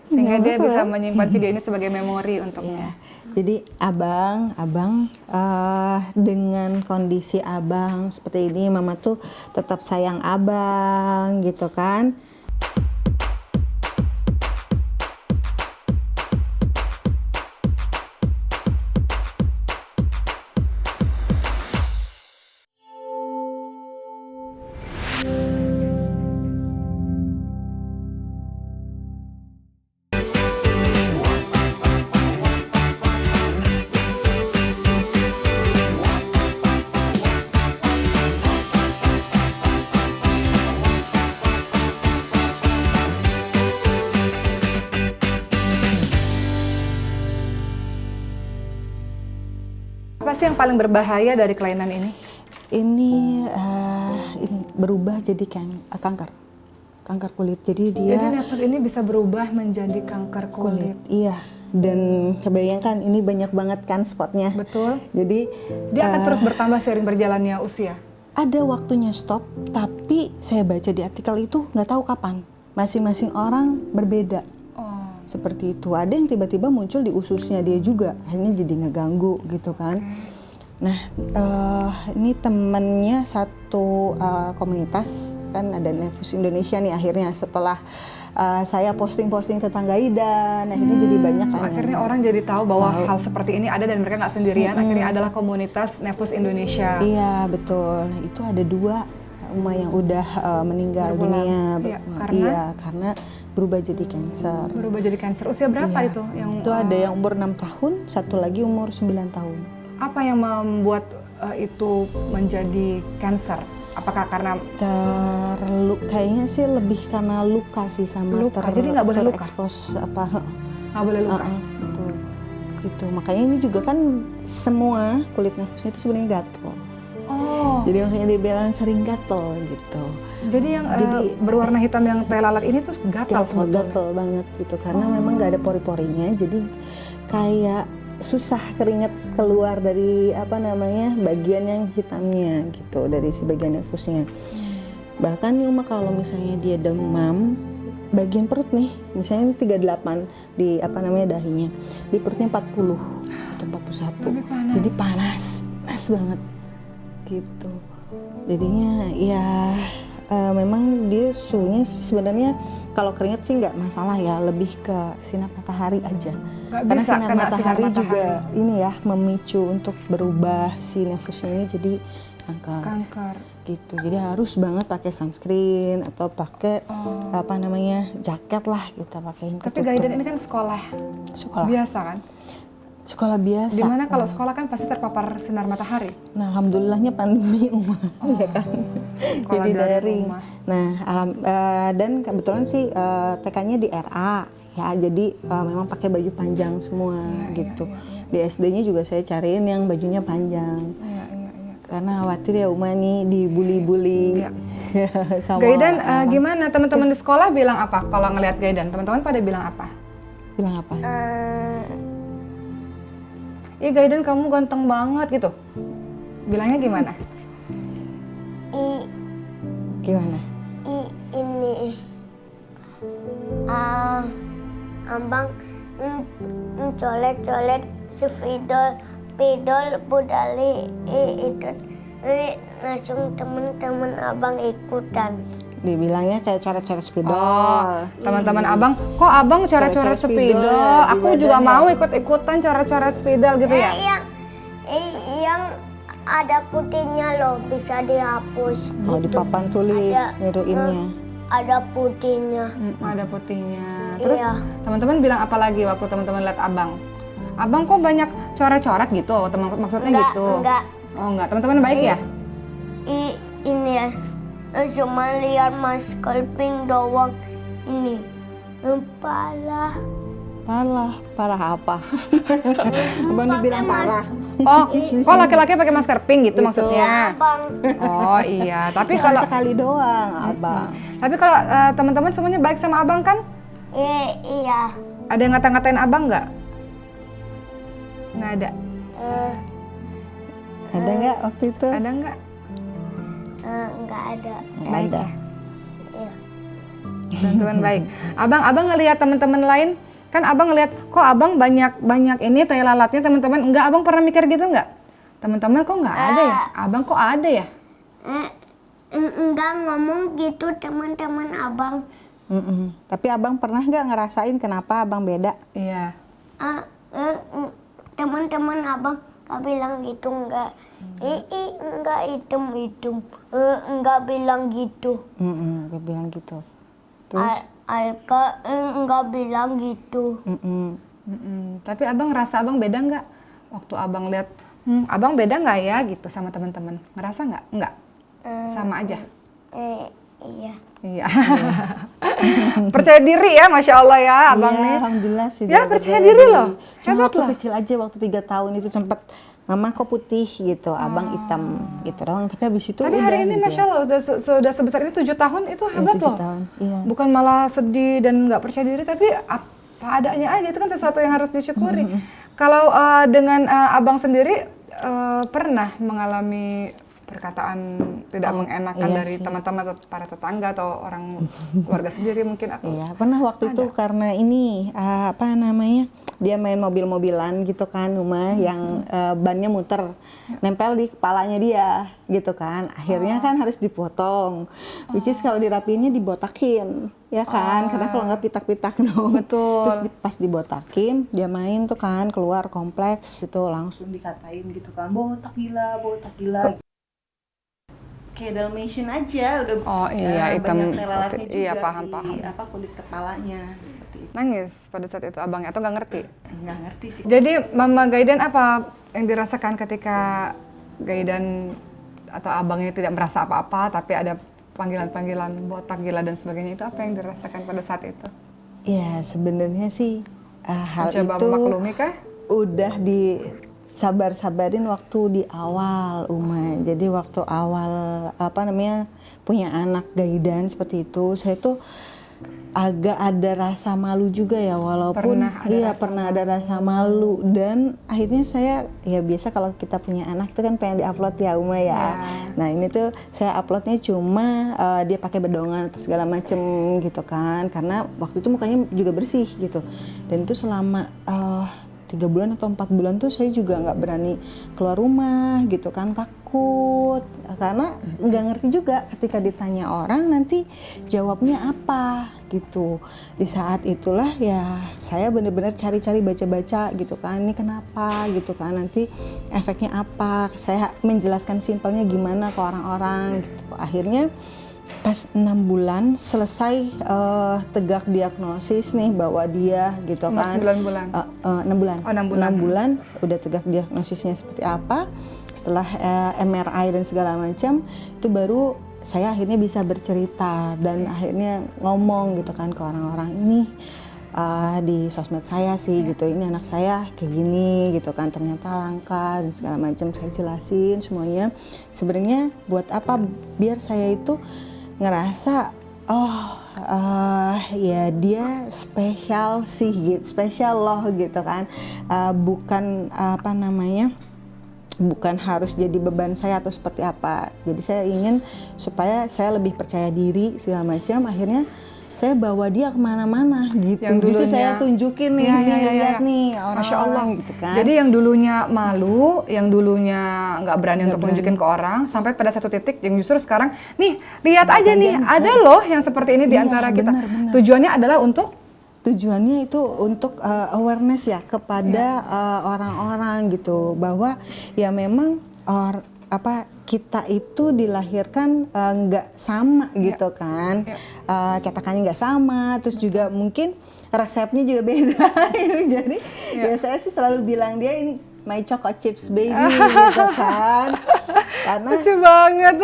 Sehingga Nggak dia apa-apa. bisa menyimpan video ini sebagai memori untuknya. Ya. Jadi abang dengan kondisi abang seperti ini, mama tuh tetap sayang abang gitu kan. Apa sih yang paling berbahaya dari kelainan ini? Ini berubah jadi kanker kulit. Jadi dia Jadi nefus ini bisa berubah menjadi kanker kulit. Iya. Dan bayangkan ini banyak banget kan spotnya. Betul. Jadi Dia akan terus bertambah seiring berjalannya usia. ada waktunya stop, tapi saya baca di artikel itu nggak tahu kapan. Masing-masing orang berbeda. Oh. Seperti itu. Ada yang tiba-tiba muncul di ususnya dia juga, akhirnya jadi ngeganggu gitu kan. Nah, ini temennya satu komunitas kan, ada Nefus Indonesia nih akhirnya setelah saya posting-posting tentang Gaidan, akhirnya jadi banyak kan. Akhirnya orang jadi tahu bahwa hal seperti ini ada dan mereka nggak sendirian. Akhirnya adalah komunitas Nefus Indonesia. Iya betul. Nah, itu ada 2 Uma yang udah meninggal dunia. Iya, Iya, karena berubah jadi kanker. Berubah jadi kanker. Usia berapa Iya. itu? Yang Itu ada yang umur 6 tahun, satu lagi umur 9 tahun. apa yang membuat itu menjadi kanker? Apakah karena Kayaknya sih lebih karena luka sih sama Luka, jadi nggak boleh luka? terekspos apa. nggak boleh luka? Betul. Gitu. Makanya ini juga kan semua kulit nefusnya itu sebenarnya gatel. Oh, Jadi makanya dia bilang sering gatel gitu. jadi yang berwarna hitam yang teh lalat ini tuh gatal sebetulnya? Gatel banget gitu karena memang nggak ada pori-porinya, jadi kayak susah keringat keluar dari bagian yang hitamnya gitu, dari si bagian nefusnya. Bahkan nih Uma kalau misalnya dia demam bagian perut nih, misalnya ini 38 di dahinya, di perutnya 40 atau 41. Lebih panas. Jadi panas banget gitu. Jadinya ya memang dia suhunya sebenarnya kalau keringat sih nggak masalah ya, lebih ke sinar matahari aja. Nggak Karena bisa sinar kena matahari sinar juga ini ya memicu untuk berubah si nefusnya ini jadi Kanker. gitu. Jadi harus banget pakai sunscreen atau pakai jaket lah, kita pakein Tapi ketutup. Gaidan ini kan sekolah biasa kan? Sekolah biasa. Dimana kalau sekolah kan pasti terpapar sinar matahari. Nah, alhamdulillahnya pandemi ya kan. Sekolah Jadi dari daring. rumah. Nah, dan kebetulan sih TK-nya di RA ya, jadi memang pakai baju panjang semua gitu. Di SD-nya juga saya cariin yang bajunya panjang. Iya. Karena khawatir ya Uma nih dibully-bully. Iya. Sama Gaidan orang. gimana? Teman-teman di sekolah bilang apa kalau ngelihat Gaidan? Teman-teman pada bilang apa? Bilang apa? Ih Gaidan kamu ganteng banget gitu. Bilangnya gimana? Gimana? Ini abang colet-colet sepidol budali itu langsung teman-teman abang ikutan. Dibilangnya kayak coret-coret spidol. Oh, teman-teman abang, kok abang coret-coret Coret-coret spidol? spidol ya, di Aku juga badannya. mau ikut-ikutan coret-coret spidol gitu ya? Yang ada putihnya loh, bisa dihapus. Oh, di gitu. papan tulis Ada, niruinnya. Ada putihnya. Ada putihnya. Terus Iya. teman-teman bilang apa lagi waktu teman-teman lihat abang? Abang kok banyak coret-coret gitu? Maksudnya gitu? Enggak. Oh enggak, teman-teman baik ya? Ini ya, cuma lihat masker pink doang. Ini Parah apa? Abang dibilang parah. Oh, kok laki-laki pakai masker pink gitu Gitu. maksudnya? Bang, Oh iya, tapi Bukan kalau sekali doang, Abang. teman-teman semuanya baik sama abang kan? iya. Ada yang ngata-ngatain abang nggak? Nggak ada. Ada nggak waktu itu? Ada nggak? Enggak ada. Nggak ada. Iya. Teman-teman baik. Abang ngelihat teman-teman lain, kan abang ngelihat kok abang banyak ini tai lalatnya teman-teman. Enggak, abang pernah mikir gitu enggak? Teman-teman kok nggak ada ya? Abang kok ada ya? Enggak ngomong gitu teman-teman abang. Tapi abang pernah nggak ngerasain kenapa abang beda? Iya. Teman-teman abang gak bilang gitu, enggak. Enggak hitam. Enggak bilang gitu. Nggak bilang gitu. Terus? Alka enggak bilang gitu. Tapi abang ngerasa abang beda nggak? Waktu abang lihat, abang beda nggak ya gitu sama teman-teman? Ngerasa nggak? Nggak. Sama aja. Iya. Iya. Percaya diri ya, Masya Allah ya abang Iya, nih. alhamdulillah sih. Ya, dia percaya beda diri loh. Cuma Hebat waktu loh. kecil aja, waktu 3 tahun itu sempet mama kok putih gitu, abang hitam gitu doang. Tapi habis itu Tapi udah hari ini gitu Masya Allah sudah sebesar ini 7 tahun itu hebat 7 loh. tahun, iya. Bukan malah sedih dan nggak percaya diri, tapi apa adanya aja, itu kan sesuatu yang harus disyukuri. Kalau dengan abang sendiri pernah mengalami perkataan tidak mengenakan iya dari sih. teman-teman atau para tetangga atau orang keluarga sendiri mungkin atau Iya, pernah waktu itu karena ini apa namanya? Dia main mobil-mobilan gitu kan, rumah yang bannya muter, nempel di kepalanya dia gitu kan. Akhirnya kan harus dipotong. Which is kalau dirapiinnya dibotakin, ya kan? Karena kalau nggak pitak-pitak dong. Betul. Terus pas dibotakin, dia main tuh kan keluar kompleks itu langsung dikatain gitu kan, botak gila, botak gila. Kayak Dalmatian aja udah hitam banyak telalatnya putih. juga Iya, paham. di kulit kepalanya seperti itu. nangis pada saat itu abangnya atau nggak ngerti? Nggak ngerti sih. Jadi Mama Gaidan apa yang dirasakan ketika Gaidan atau abangnya tidak merasa apa-apa tapi ada panggilan-panggilan botak, gila dan sebagainya, itu apa yang dirasakan pada saat itu? Ya sebenarnya sih hal Coba itu memaklumi kah? udah disabar-sabarin waktu di awal Uma. Jadi waktu awal punya anak Gaidan seperti itu, saya tuh agak ada rasa malu juga ya, walaupun pernah ada rasa malu. Dan akhirnya saya ya biasa kalau kita punya anak itu kan pengen diupload ya Uma ya. Nah ini tuh saya uploadnya cuma dia pakai bedongan atau segala macem gitu kan, karena waktu itu mukanya juga bersih gitu. Dan itu selama 3 bulan atau 4 bulan tuh saya juga nggak berani keluar rumah gitu kan, takut karena nggak ngerti juga ketika ditanya orang nanti jawabnya apa gitu. Di saat itulah ya saya benar-benar cari-cari baca-baca gitu kan, ini kenapa gitu kan, nanti efeknya apa, saya menjelaskan simpelnya gimana ke orang-orang gitu. Akhirnya pas 6 bulan selesai tegak diagnosis nih bahwa dia gitu kan. 9 bulan? 6 bulan. Oh, 6 bulan. 6 bulan udah tegak diagnosisnya seperti apa. Setelah MRI dan segala macam itu baru saya akhirnya bisa bercerita dan akhirnya ngomong gitu kan ke orang-orang ini di sosmed saya sih gitu, ini anak saya kayak gini gitu kan, ternyata langka dan segala macam. Saya jelasin semuanya sebenarnya buat apa, biar saya itu ngerasa ya dia spesial sih gitu, spesial loh gitu kan, bukan bukan harus jadi beban saya atau seperti apa. Jadi saya ingin supaya saya lebih percaya diri segala macam. Akhirnya saya bawa dia kemana-mana gitu. Yang dulunya, justru saya tunjukin nih, lihat nih orang-orang gitu kan. Jadi yang dulunya malu, yang dulunya nggak berani untuk menunjukin ke orang, sampai pada satu titik yang justru sekarang, nih lihat aja nih, ada loh yang seperti ini di antara kita. Benar. Tujuannya adalah Tujuannya itu untuk awareness ya kepada orang-orang gitu, bahwa ya memang kita itu dilahirkan nggak sama gitu kan, cetakannya nggak sama, terus juga mungkin resepnya juga beda. Jadi ya saya sih selalu bilang dia ini my choco chips baby gitu kan, karena lucu banget.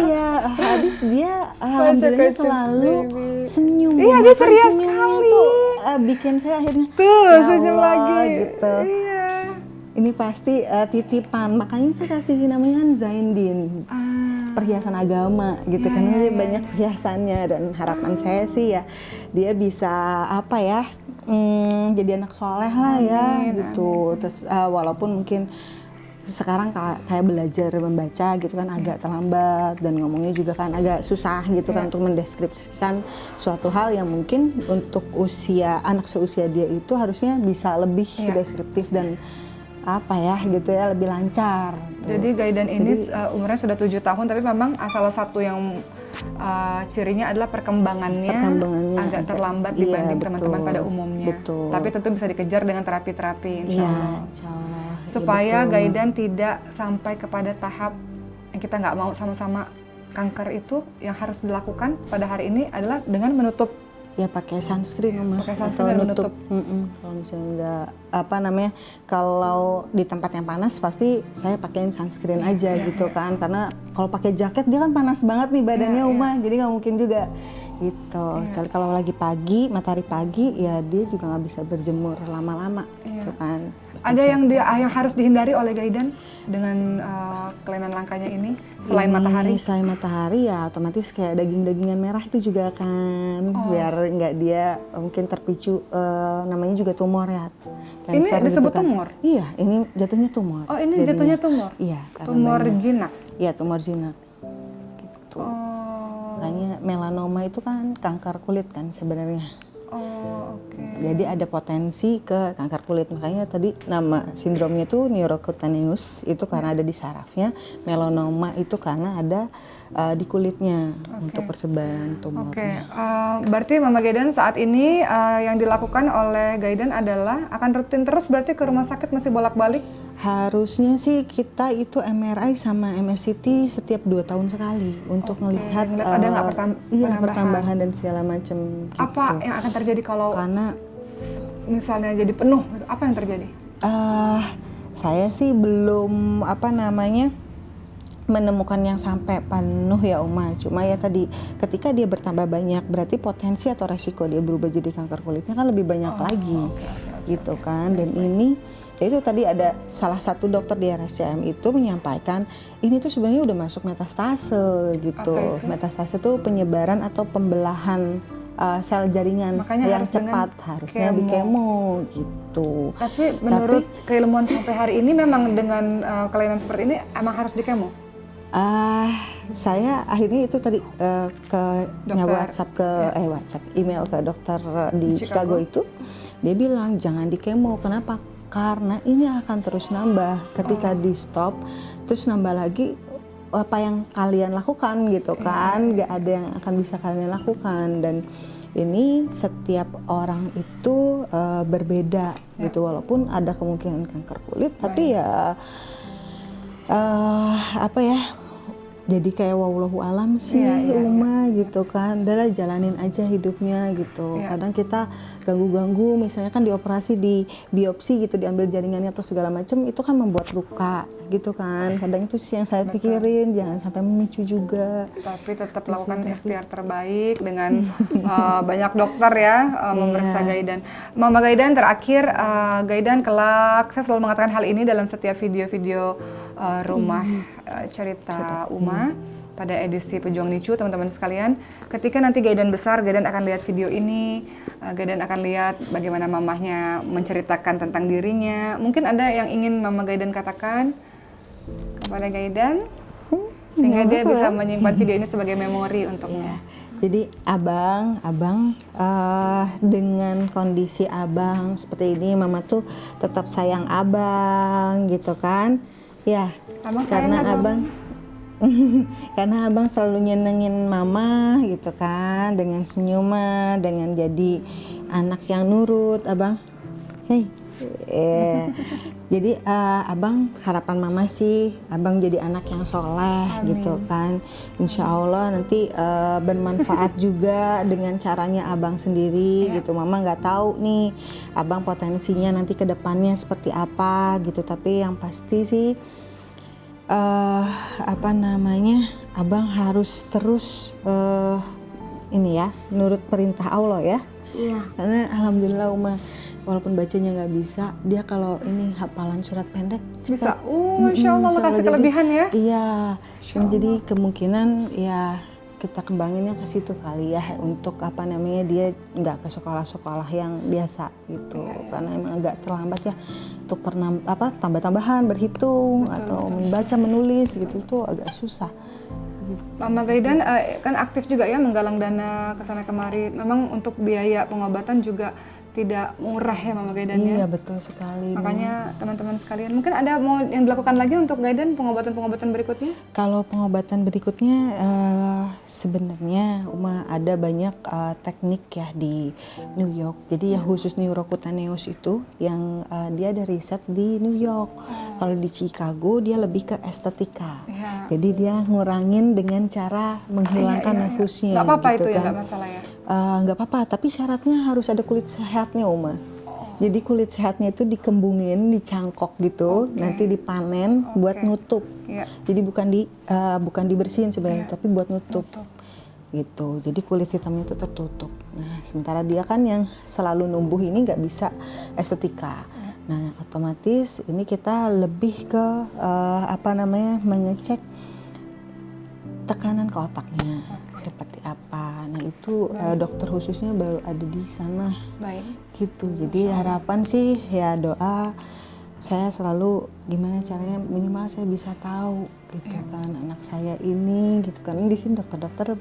iya habis dia alhamdulillah selalu senyum. Iya, dia ceria Senyumnya sekali. tuh bikin saya akhirnya Tuh, ya senyum Allah, lagi gitu. Iya. Ini pasti titipan, makanya saya kasih namanya kan Zaindin, perhiasan agama gitu kan, dia banyak perhiasannya. Dan harapan saya sih ya dia bisa jadi anak soleh lah ya gitu. Terus walaupun mungkin sekarang kayak belajar membaca gitu kan agak terlambat, dan ngomongnya juga kan agak susah gitu kan untuk mendeskripsikan suatu hal yang mungkin untuk anak seusia dia itu harusnya bisa lebih deskriptif dan apa ya gitu ya, lebih lancar. Jadi Gaidan ini umurnya sudah 7 tahun, tapi memang salah satu yang cirinya adalah perkembangannya agak terlambat dibanding teman-teman pada umumnya. Betul. Tapi tentu bisa dikejar dengan terapi-terapi, insya Allah. Insya Allah. Supaya Gaidan tidak sampai kepada tahap yang kita nggak mau sama-sama. Kanker itu yang harus dilakukan pada hari ini adalah dengan menutup. Ya pakai sunscreen, pakai sunscreen dan menutup. Kalau misalnya nggak kalau di tempat yang panas pasti saya pakein sunscreen aja gitu kan, karena kalau pakai jaket dia kan panas banget nih badannya jadi nggak mungkin juga gitu. Kecuali kalau lagi pagi, matahari pagi ya dia juga nggak bisa berjemur lama-lama gitu kan. Ada yang harus dihindari oleh Gaidan dengan kelainan langkanya ini selain matahari? Selain matahari ya otomatis kayak daging-dagingan merah itu juga kan, biar nggak dia mungkin terpicu namanya juga tumor ya. Cancer ini disebut gitu kan. Tumor? Iya, ini jatuhnya tumor. Oh, ini jatuhnya tumor? Iya. Tumor jinak? Iya, tumor jinak. Gitu. Makanya melanoma itu kan kanker kulit kan sebenarnya. Jadi ada potensi ke kanker kulit, makanya tadi nama sindromnya itu neurocutaneous itu karena ada di sarafnya, melanoma itu karena ada di kulitnya untuk persebaran tumornya. Berarti Mama Gaidan saat ini yang dilakukan oleh Gaidan adalah akan rutin terus berarti ke rumah sakit masih bolak-balik? Harusnya sih kita itu MRI sama MSCT setiap 2 tahun sekali untuk melihat ada nggak pertambahan dan segala macam gitu. Apa yang akan terjadi kalau misalnya jadi penuh? Apa yang terjadi? Saya sih belum menemukan yang sampai penuh ya Uma. Cuma ya tadi ketika dia bertambah banyak berarti potensi atau resiko dia berubah jadi kanker kulitnya kan lebih banyak lagi gitu kan. Dan ini itu tadi ada salah satu dokter di RSCM itu menyampaikan ini tuh sebenarnya udah masuk metastase gitu. Metastase itu penyebaran atau pembelahan sel jaringan. Makanya yang cepat harusnya di kemo gitu. Tapi menurut keilmuan sampai hari ini memang dengan kelainan seperti ini emang harus di kemo? Saya akhirnya itu tadi email ke dokter di Chicago itu, dia bilang jangan di kemo. Kenapa? Karena ini akan terus nambah. Ketika di stop terus nambah lagi, apa yang kalian lakukan gitu kan, nggak ada yang akan bisa kalian lakukan. Dan ini setiap orang itu berbeda gitu, walaupun ada kemungkinan kanker kulit, tapi ya jadi kayak wallahu alam sih Uma gitu kan, udahlah jalanin aja hidupnya gitu. Kadang kita ganggu-ganggu, misalnya kan dioperasi, di biopsi gitu, diambil jaringannya atau segala macam, itu kan membuat luka gitu kan. Kadang itu sih yang saya pikirin, jangan sampai memicu juga. Tapi tetap lakukan ikhtiar terbaik dengan banyak dokter ya memeriksa Gaidan. Mama Gaidan, terakhir Gaidan kelak, saya selalu mengatakan hal ini dalam setiap video-video rumah cerita Uma pada edisi Pejuang Nicu, teman-teman sekalian. Ketika nanti Gaidan besar, Gaidan akan lihat video ini, Gaidan akan lihat bagaimana mamahnya menceritakan tentang dirinya. Mungkin ada yang ingin Mama Gaidan katakan kepada Gaidan, sehingga dia bisa menyimpan video ini sebagai memori untuknya. Jadi abang dengan kondisi abang seperti ini, Mama tuh tetap sayang abang gitu kan. Ya, karena abang karena abang selalu nyenengin Mama gitu kan, dengan senyuman, dengan jadi anak yang nurut abang. Jadi abang harapan Mama sih abang jadi anak yang soleh. Amin. Gitu kan. Insya Allah nanti bermanfaat juga dengan caranya abang sendiri gitu. Mama nggak tahu nih abang potensinya nanti ke depannya seperti apa gitu. Tapi yang pasti sih abang harus terus nurut perintah Allah ya. Iya. Karena alhamdulillah Uma, walaupun bacanya nggak bisa, dia kalau ini hafalan surat pendek bisa. Masya Allah, kasih kelebihan ya. Iya. Jadi kemungkinan ya kita kembanginnya ke situ kali ya, untuk apa namanya dia nggak ke sekolah-sekolah yang biasa gitu, karena emang agak terlambat ya untuk tambah-tambahan berhitung atau membaca menulis gitu tuh agak susah. Gitu. Mama Gaidan kan aktif juga ya menggalang dana ke sana kemari. Memang untuk biaya pengobatan juga tidak murah ya Mama Gaidan ya. Iya betul sekali. Makanya teman-teman sekalian, mungkin ada mau yang dilakukan lagi untuk Gaidan pengobatan-pengobatan berikutnya? Kalau pengobatan berikutnya sebenarnya ada banyak teknik ya di New York. Jadi ya khusus neurokutaneus itu yang dia ada riset di New York. Kalau di Chicago dia lebih ke estetika. Jadi dia ngurangin dengan cara menghilangkan nefusnya. Nggak apa-apa gitu itu kan. ya, nggak masalah ya? Nggak apa-apa, tapi syaratnya harus ada kulit sehatnya Uma. Jadi kulit sehatnya itu dikembungin, dicangkok gitu, nanti dipanen buat nutup. Jadi bukan dibersihin sebenarnya, tapi buat nutup. Gitu. Jadi kulit hitamnya itu tertutup. Nah, sementara dia kan yang selalu numbuh ini nggak bisa estetika. Nah, otomatis ini kita lebih ke mengecek tekanan ke otaknya seperti apa. Nah itu dokter khususnya baru ada di sana. Gitu. Jadi harapan sih ya doa, saya selalu gimana caranya minimal saya bisa tahu gitu kan anak saya ini gitu kan. Ini di sini dokter-dokter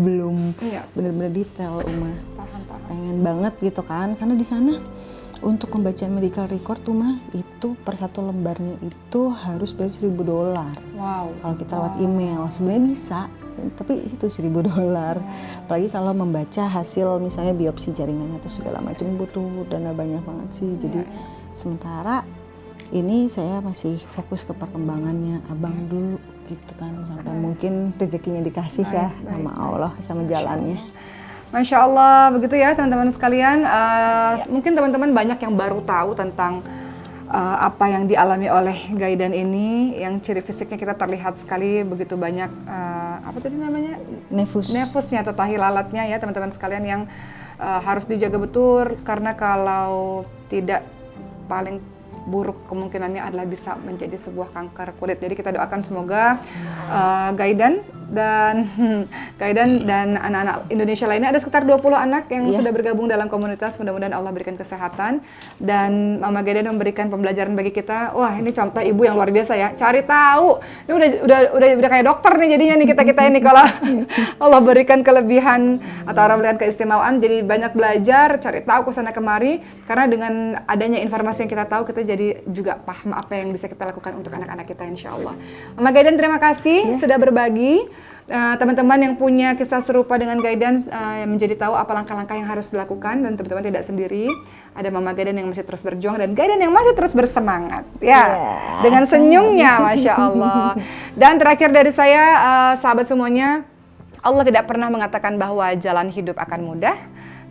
belum benar-benar detail Uma. Pengen banget gitu kan, karena di sana untuk pembacaan medical record tuh mah itu per satu lembarnya itu harus bayar $1.000. Wow. Kalau kita lewat email sebenarnya bisa, tapi itu $1.000. Apalagi kalau membaca hasil misalnya biopsi jaringannya atau segala macam butuh dana banyak banget sih. Jadi sementara ini saya masih fokus ke perkembangannya abang dulu gitu kan, sampai mungkin rezekinya dikasih sama Allah sama jalannya. Masya Allah, begitu ya teman-teman sekalian. Mungkin teman-teman banyak yang baru tahu tentang apa yang dialami oleh Gaidan ini, yang ciri fisiknya kita terlihat sekali begitu banyak apa tadi namanya? Nefusnya atau tahi lalatnya ya teman-teman sekalian, yang harus dijaga betul, karena kalau tidak paling buruk kemungkinannya adalah bisa menjadi sebuah kanker kulit. Jadi kita doakan semoga Gaidan dan anak-anak Indonesia lainnya, ada sekitar 20 anak yang sudah bergabung dalam komunitas. Mudah-mudahan Allah berikan kesehatan dan Mama Gaidan memberikan pembelajaran bagi kita. Wah, ini contoh ibu yang luar biasa ya. Cari tahu. Ini udah kayak dokter nih jadinya nih kita ini kalau Allah berikan kelebihan atau Allah berikan keistimewaan, jadi banyak belajar, cari tahu kesana kemari, karena dengan adanya informasi yang kita tahu kita jadi juga paham apa yang bisa kita lakukan untuk anak-anak kita insyaallah. Mama Gaidan terima kasih sudah berbagi. Teman-teman yang punya kisah serupa dengan Gaidan menjadi tahu apa langkah-langkah yang harus dilakukan, dan teman-teman tidak sendiri. Ada Mama Gaidan yang masih terus berjuang dan Gaidan yang masih terus bersemangat dengan senyumnya, Masya Allah. Dan terakhir dari saya, sahabat semuanya, Allah tidak pernah mengatakan bahwa jalan hidup akan mudah,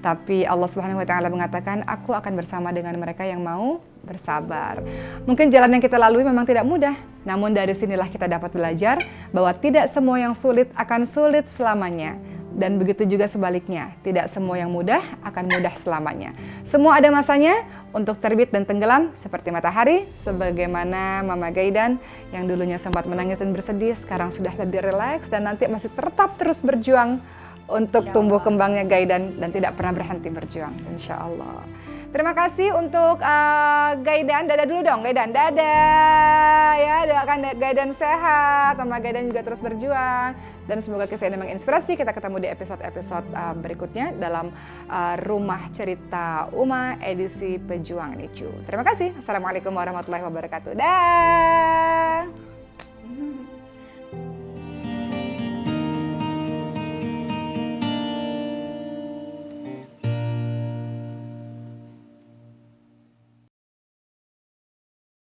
tapi Allah Subhanahu wa taala mengatakan, aku akan bersama dengan mereka yang mau bersabar. Mungkin jalan yang kita lalui memang tidak mudah, namun dari sinilah kita dapat belajar bahwa tidak semua yang sulit akan sulit selamanya. Dan begitu juga sebaliknya, tidak semua yang mudah akan mudah selamanya. Semua ada masanya untuk terbit dan tenggelam seperti matahari, sebagaimana Mama Gaidan yang dulunya sempat menangis dan bersedih, sekarang sudah lebih rileks dan nanti masih tetap terus berjuang untuk tumbuh kembangnya Gaidan dan tidak pernah berhenti berjuang, insya Allah. Terima kasih untuk Gaidan. Dadah dulu dong Gaidan, dadah ya, doakan Gaidan sehat, sama Gaidan juga terus berjuang, dan semoga kisah ini menginspirasi. Kita ketemu di episode-episode berikutnya dalam Rumah Cerita Uma edisi Pejuang Nicu. Terima kasih. Assalamualaikum warahmatullahi wabarakatuh. Dah.